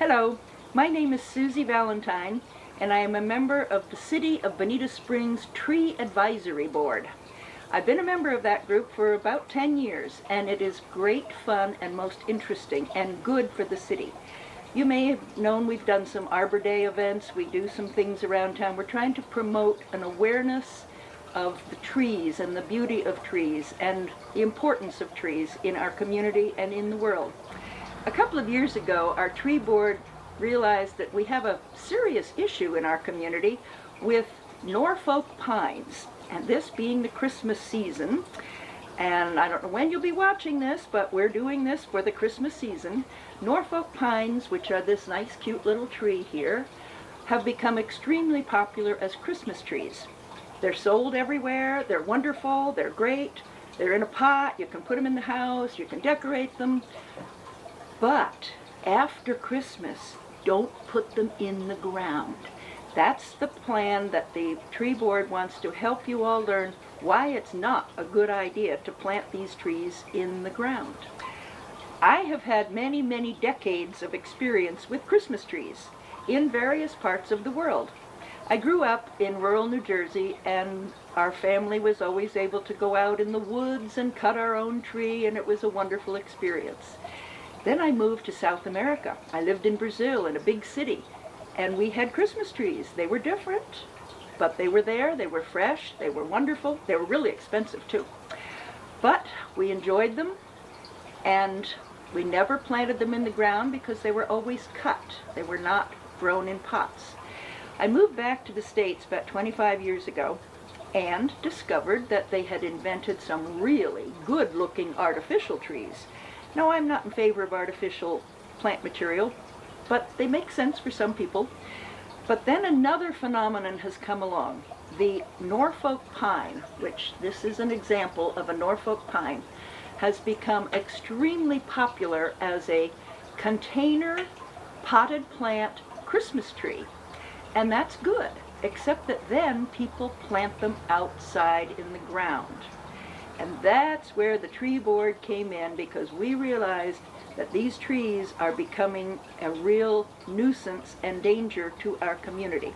Hello, my name is Susie Valentine, and I am a member of the City of Bonita Springs Tree Advisory Board. I've been a member of that group for about 10 years, and it is great fun and most interesting and good for the city. You may have known we've done some Arbor Day events, we do some things around town. We're trying to promote an awareness of the trees and the beauty of trees and the importance of trees in our community and in the world. A couple of years ago, our tree board realized that we have a serious issue in our community with Norfolk pines, and this being the Christmas season, and I don't know when you'll be watching this, but we're doing this for the Christmas season. Norfolk pines, which are this nice cute little tree here, have become extremely popular as Christmas trees. They're sold everywhere, they're wonderful, they're great, they're in a pot, you can put them in the house, you can decorate them. But after Christmas, don't put them in the ground. That's the plan that the tree board wants to help you all learn why it's not a good idea to plant these trees in the ground. I have had many, many decades of experience with Christmas trees in various parts of the world. I grew up in rural New Jersey, and our family was always able to go out in the woods and cut our own tree, and it was a wonderful experience. Then I moved to South America. I lived in Brazil, in a big city, and we had Christmas trees. They were different, but they were there, they were fresh, they were wonderful. They were really expensive too. But we enjoyed them, and we never planted them in the ground because they were always cut. They were not grown in pots. I moved back to the States about 25 years ago and discovered that they had invented some really good-looking artificial trees. Now, I'm not in favor of artificial plant material, but they make sense for some people. But then another phenomenon has come along. The Norfolk pine, which this is an example of a Norfolk pine, has become extremely popular as a container potted plant Christmas tree. And that's good, except that then people plant them outside in the ground. And that's where the tree board came in, because we realized that these trees are becoming a real nuisance and danger to our community.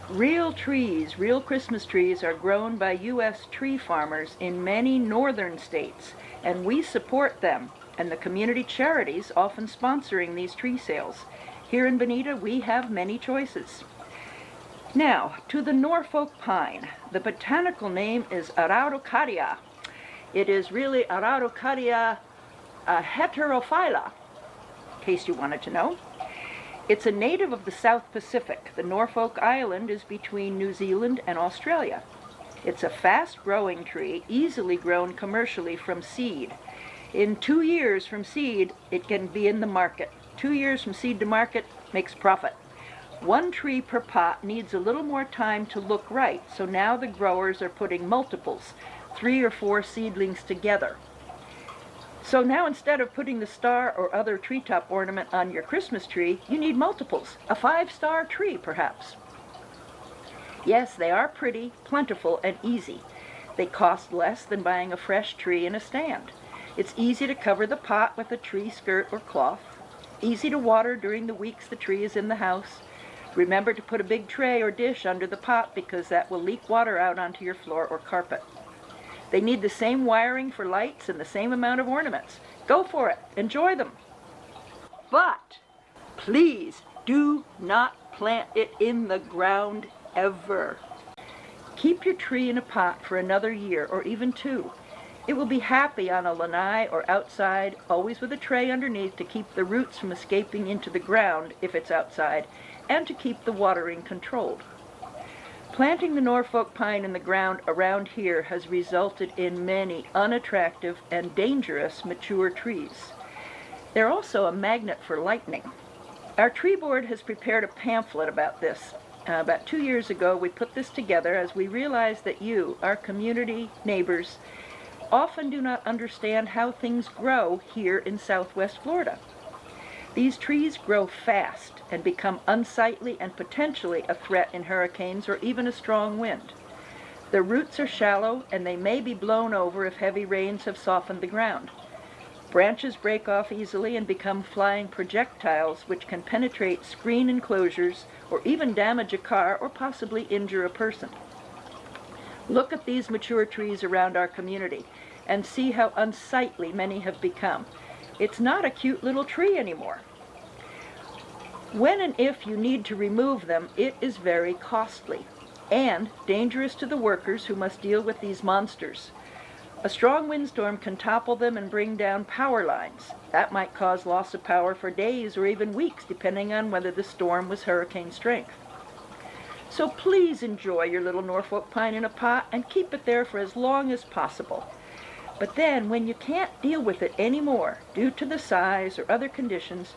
Real trees, real Christmas trees, are grown by U.S. tree farmers in many northern states, and we support them, and the community charities often sponsoring these tree sales. Here in Bonita, we have many choices. Now, to the Norfolk pine. The botanical name is Araucaria. It is really Araucaria heterophylla, in case you wanted to know. It's a native of the South Pacific. The Norfolk Island is between New Zealand and Australia. It's a fast-growing tree, easily grown commercially from seed. In 2 years from seed, it can be in the market. 2 years from seed to market makes profit. One tree per pot needs a little more time to look right, so now the growers are putting multiples, 3 or 4 seedlings together. So now, instead of putting the star or other treetop ornament on your Christmas tree, you need multiples, a 5-star tree perhaps. Yes, they are pretty, plentiful, and easy. They cost less than buying a fresh tree in a stand. It's easy to cover the pot with a tree skirt or cloth. Easy to water during the weeks the tree is in the house. Remember to put a big tray or dish under the pot, because that will leak water out onto your floor or carpet. They need the same wiring for lights and the same amount of ornaments. Go for it. Enjoy them. But please do not plant it in the ground ever. Keep your tree in a pot for another year or even 2. It will be happy on a lanai or outside, always with a tray underneath to keep the roots from escaping into the ground if it's outside, and to keep the watering controlled. Planting the Norfolk pine in the ground around here has resulted in many unattractive and dangerous mature trees. They're also a magnet for lightning. Our tree board has prepared a pamphlet about this. About 2 years ago, we put this together as we realized that you, our community neighbors, often do not understand how things grow here in Southwest Florida. These trees grow fast and become unsightly and potentially a threat in hurricanes or even a strong wind. The roots are shallow, and they may be blown over if heavy rains have softened the ground. Branches break off easily and become flying projectiles which can penetrate screen enclosures or even damage a car or possibly injure a person. Look at these mature trees around our community and see how unsightly many have become. It's not a cute little tree anymore. When and if you need to remove them, it is very costly and dangerous to the workers who must deal with these monsters. A strong windstorm can topple them and bring down power lines. That might cause loss of power for days or even weeks, depending on whether the storm was hurricane strength. So please enjoy your little Norfolk pine in a pot and keep it there for as long as possible. But then, when you can't deal with it anymore due to the size or other conditions,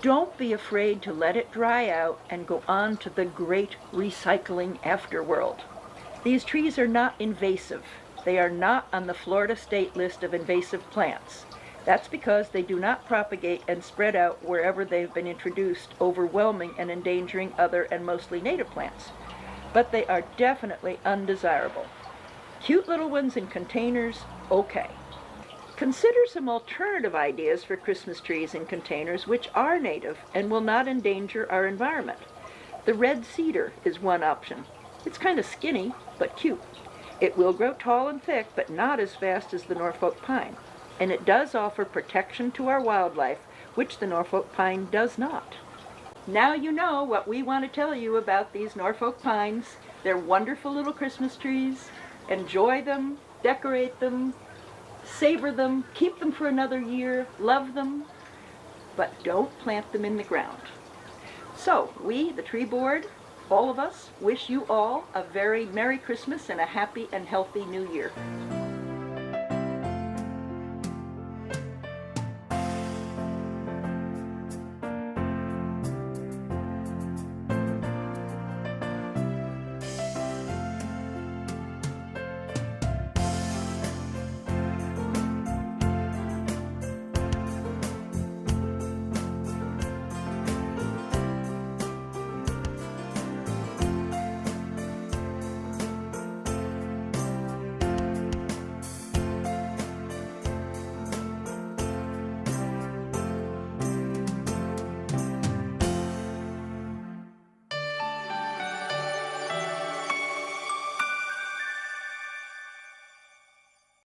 don't be afraid to let it dry out and go on to the great recycling afterworld. These trees are not invasive. They are not on the Florida state list of invasive plants. That's because they do not propagate and spread out wherever they've been introduced, overwhelming and endangering other and mostly native plants. But they are definitely undesirable. Cute little ones in containers, okay. Consider some alternative ideas for Christmas trees in containers which are native and will not endanger our environment. The red cedar is one option. It's kind of skinny, but cute. It will grow tall and thick, but not as fast as the Norfolk pine. And it does offer protection to our wildlife, which the Norfolk pine does not. Now you know what we want to tell you about these Norfolk pines. They're wonderful little Christmas trees. Enjoy them, decorate them, savor them, keep them for another year, love them, but don't plant them in the ground. So, we, the tree board, all of us, wish you all a very Merry Christmas and a happy and healthy New Year.